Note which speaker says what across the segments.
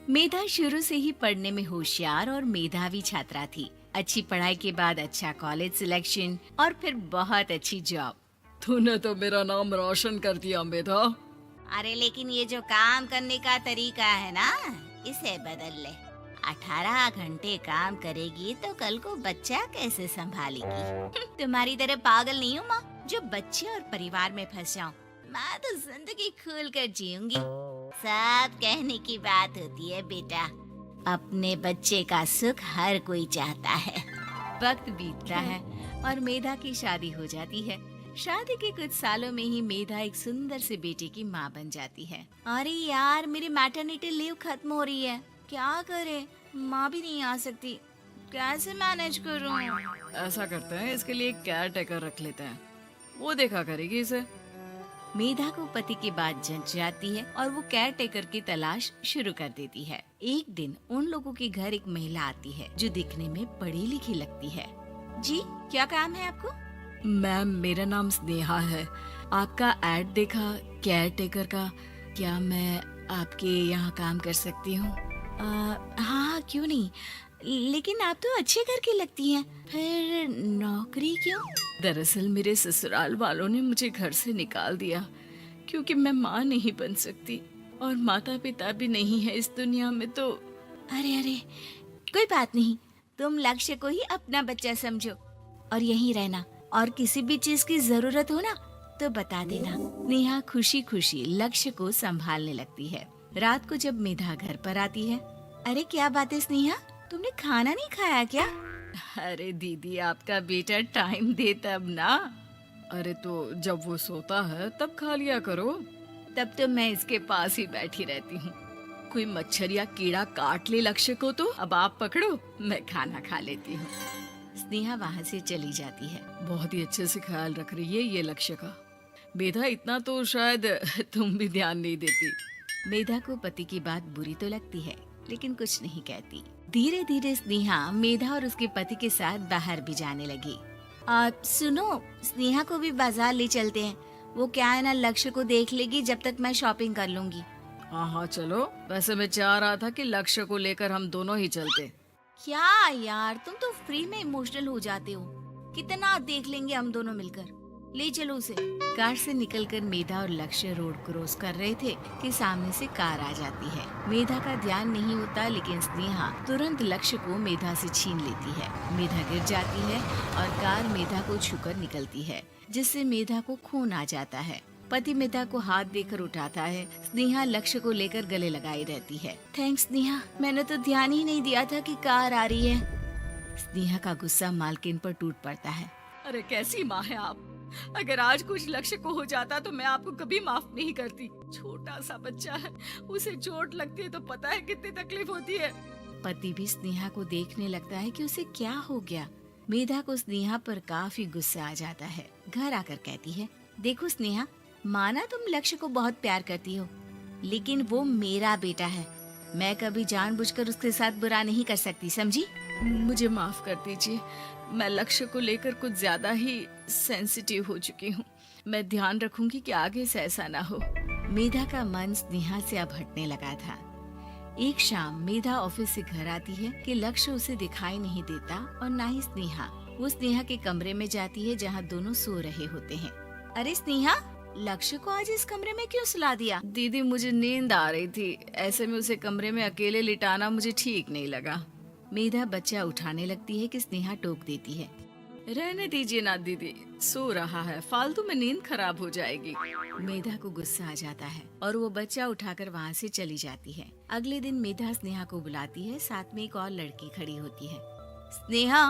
Speaker 1: मेधा शुरू से ही पढ़ने में होशियार और मेधावी छात्रा थी। अच्छी पढ़ाई के बाद अच्छा कॉलेज सिलेक्शन और फिर बहुत अच्छी जॉब।
Speaker 2: तूने तो मेरा नाम रोशन कर दिया मेधा।
Speaker 1: अरे लेकिन ये जो काम करने का तरीका है ना, इसे बदल ले। 18 घंटे काम करेगी तो कल को बच्चा कैसे संभालेगी? तुम्हारी तरह पागल नहीं हूँ माँ, जो बच्चे और परिवार में फंस जाऊँ। मैं तो जिंदगी खुल कर जीऊंगी। सब कहने की बात होती है बेटा, अपने बच्चे का सुख हर कोई चाहता है। वक्त बीतता है और मेधा की शादी हो जाती है। शादी के कुछ सालों में ही मेधा एक सुंदर से बेटे की माँ बन जाती है। अरे यार, मेरी मैटरनिटी लीव खत्म हो रही है, क्या करे? माँ भी नहीं आ सकती, कैसे मैनेज करूँ?
Speaker 2: ऐसा करते हैं, इसके लिए केयर टेकर रख लेते हैं, वो देखा करेगी इसे।
Speaker 1: मेधा को पति की बात जंच जाती है और वो केयर टेकर की तलाश शुरू कर देती है। एक दिन उन लोगों के घर एक महिला आती है जो दिखने में पढ़ी लिखी लगती है। जी, क्या काम है आपको?
Speaker 2: मैम, मेरा नाम स्नेहा है। आपका ऐड देखा केयर टेकर का, क्या मैं आपके यहाँ काम कर सकती हूँ?
Speaker 1: हाँ, क्यों नहीं, लेकिन आप तो अच्छे घर की लगती हैं, फिर नौकरी क्यों?
Speaker 2: दरअसल मेरे ससुराल वालों ने मुझे घर से निकाल दिया क्योंकि मैं माँ नहीं बन सकती और माता पिता भी नहीं है इस दुनिया में। तो
Speaker 1: अरे अरे, कोई बात नहीं, तुम लक्ष्य को ही अपना बच्चा समझो और यहीं रहना, और किसी भी चीज की जरूरत हो ना तो बता देना। नेहा खुशी खुशी लक्ष्य को संभालने लगती है। रात को जब मेधा घर पर आती है, अरे क्या बात है स्नेहा, तुमने खाना नहीं खाया क्या?
Speaker 2: अरे दीदी, आपका बेटा टाइम दे तब ना। अरे तो जब वो सोता है तब खा लिया करो।
Speaker 1: तब तो मैं इसके पास ही बैठी रहती हूँ।
Speaker 2: कोई मच्छर या कीड़ा काट ले लक्ष्य को तो अब आप पकड़ो, मैं खाना खा लेती हूँ।
Speaker 1: स्नेहा वहाँ से चली जाती है।
Speaker 2: बहुत ही अच्छे से ख्याल रख रही है ये लक्ष्य का। मेधा, इतना तो शायद तुम भी ध्यान नहीं देती।
Speaker 1: मेधा को पति की बात बुरी तो लगती है, लेकिन कुछ नहीं कहती। धीरे धीरे स्नेहा मेधा और उसके पति के साथ बाहर भी जाने लगी। सुनो, स्नेहा को भी बाजार ले चलते हैं, वो क्या है ना, लक्ष्य को देख लेगी जब तक मैं शॉपिंग कर लूंगी।
Speaker 2: हाँ चलो, वैसे मैं चाह रहा था कि लक्ष्य को लेकर हम दोनों ही चलते।
Speaker 1: क्या यार, तुम तो फ्री में इमोशनल हो जाते हो, कितना देख लेंगे हम दोनों मिलकर, ले चलो उसे। कार से निकलकर मेधा और लक्ष्य रोड क्रॉस कर रहे थे कि सामने से कार आ जाती है। मेधा का ध्यान नहीं होता, लेकिन स्नेहा तुरंत लक्ष्य को मेधा से छीन लेती है। मेधा गिर जाती है और कार मेधा को छूकर निकलती है, जिससे मेधा को खून आ जाता है। पति मेधा को हाथ देकर उठाता है। स्नेहा लक्ष्य को लेकर गले लगाई रहती है। थैंक्स स्नेहा, मैंने तो ध्यान ही नहीं दिया था कि कार आ रही है। स्नेहा का गुस्सा मालकिन पर टूट पड़ता है।
Speaker 2: अरे कैसी माँ है आप, अगर आज कुछ लक्ष्य को हो जाता तो मैं आपको कभी माफ नहीं करती। छोटा सा बच्चा है, उसे चोट लगती है तो पता है कितनी तकलीफ होती है।
Speaker 1: पति भी स्नेहा को देखने लगता है कि उसे क्या हो गया। मेधा को स्नेहा पर काफी गुस्सा आ जाता है। घर आकर कहती है, देखो स्नेहा, माना तुम लक्ष्य को बहुत प्यार करती हो, लेकिन वो मेरा बेटा है, मैं कभी जानबूझकर उसके साथ बुरा नहीं कर सकती, समझी?
Speaker 2: मुझे माफ कर दीजिए, मैं लक्ष्य को लेकर कुछ ज्यादा ही सेंसिटिव हो चुकी हूँ। मैं ध्यान रखूंगी कि आगे से ऐसा ना हो।
Speaker 1: मेधा का मन स्नेहा से अब हटने लगा था। एक शाम मेधा ऑफिस से घर आती है कि लक्ष्य उसे दिखाई नहीं देता और ना ही स्नेहा। वो स्नेहा के कमरे में जाती है जहाँ दोनों सो रहे होते हैं। अरे स्नेहा, लक्ष्य को आज इस कमरे में क्यों सुला दिया?
Speaker 2: दीदी, मुझे नींद आ रही थी, ऐसे में उसे कमरे में अकेले लिटाना मुझे ठीक नहीं लगा।
Speaker 1: मेधा बच्चा उठाने लगती है कि स्नेहा टोक देती है।
Speaker 2: रहने दीजिए ना दीदी, सो रहा है, फालतू में नींद खराब हो जाएगी।
Speaker 1: मेधा को गुस्सा आ जाता है और वो बच्चा उठाकर वहाँ से चली जाती है। अगले दिन मेधा स्नेहा को बुलाती है, साथ में एक और लड़की खड़ी होती है। स्नेहा,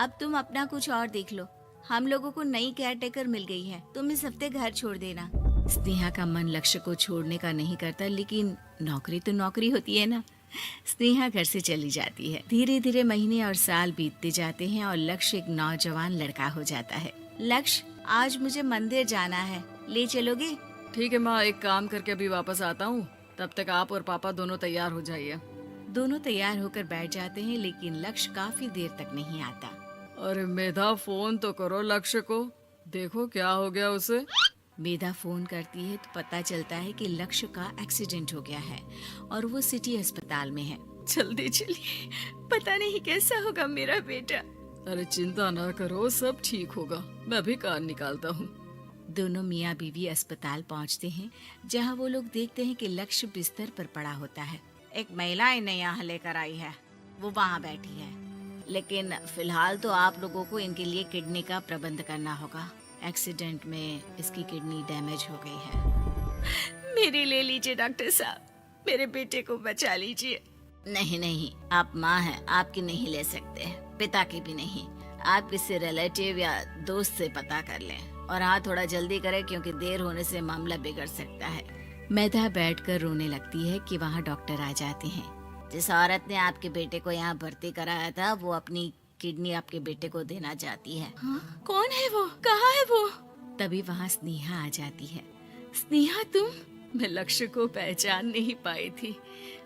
Speaker 1: अब तुम अपना कुछ और देख लो, हम लोगों को नई केयर टेकर मिल गई है, तुम इस हफ्ते घर छोड़ देना। स्नेहा का मन लक्ष्य को छोड़ने का नहीं करता, लेकिन नौकरी तो नौकरी होती है ना। स्नेहा घर से चली जाती है। धीरे धीरे महीने और साल बीतते जाते हैं और लक्ष्य एक नौजवान लड़का हो जाता है। लक्ष्य, आज मुझे मंदिर जाना है, ले चलोगे?
Speaker 2: ठीक है माँ, एक काम करके अभी वापस आता हूँ, तब तक आप और पापा दोनों तैयार हो जाइए।
Speaker 1: दोनों तैयार होकर बैठ जाते हैं, लेकिन लक्ष्य काफी देर तक नहीं आता।
Speaker 2: अरे मेधा, फोन तो करो लक्ष्य को, देखो क्या हो गया उसे। मेधा फोन करती है तो पता चलता है कि लक्ष्य का एक्सीडेंट हो गया है और वो सिटी अस्पताल में है। जल्दी चलिए, पता नहीं कैसा होगा मेरा बेटा। अरे चिंता ना करो, सब ठीक होगा, मैं भी कार निकालता हूँ। दोनों मियाँ बीवी अस्पताल पहुँचते हैं, जहाँ वो लोग देखते हैं कि लक्ष्य बिस्तर पर पड़ा होता है।
Speaker 1: एक महिला इन्हें यहाँ लेकर आई है, वो वहाँ बैठी है, लेकिन फिलहाल तो आप लोगों को इनके लिए किडनी का प्रबंध करना होगा। एक्सीडेंट में इसकी किडनी डैमेज हो गई है।
Speaker 2: मेरी ले लीजिए डॉक्टर साहब, मेरे बेटे को बचा लीजिए।
Speaker 1: नहीं नहीं, आप माँ हैं, आपकी नहीं ले सकते, पिता की भी नहीं। आप किसी रिलेटिव या दोस्त से पता कर लें, और हाँ थोड़ा जल्दी करें क्योंकि देर होने से मामला बिगड़ सकता है।
Speaker 2: मेधा बैठकर रोने लगती है कि वहाँ डॉक्टर आ जाते हैं।
Speaker 1: जिस औरत ने आपके बेटे को यहाँ भर्ती कराया था, वो अपनी किडनी आपके बेटे को देना चाहती है।
Speaker 2: हाँ? कौन है वो, कहाँ है वो? तभी वहाँ स्नेहा आ जाती है। स्नेहा तुम? मैं लक्ष्य को पहचान नहीं पाई थी,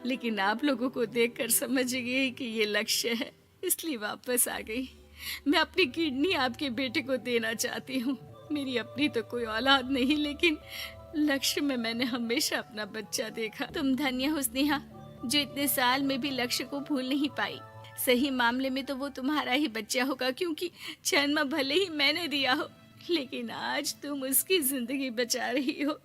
Speaker 2: लेकिन आप लोगों को देखकर समझ गई कि ये लक्ष्य है, इसलिए वापस आ गई। मैं अपनी किडनी आपके बेटे को देना चाहती हूँ। मेरी अपनी तो कोई औलाद नहीं, लेकिन लक्ष्य में मैंने हमेशा अपना बच्चा देखा। तुम धन्य हो स्नेहा, जो इतने साल में भी लक्ष्य को भूल नहीं पाई। सही मामले में तो वो तुम्हारा ही बच्चा होगा, क्योंकि जन्म भले ही मैंने दिया हो, लेकिन आज तुम उसकी जिंदगी बचा रही हो।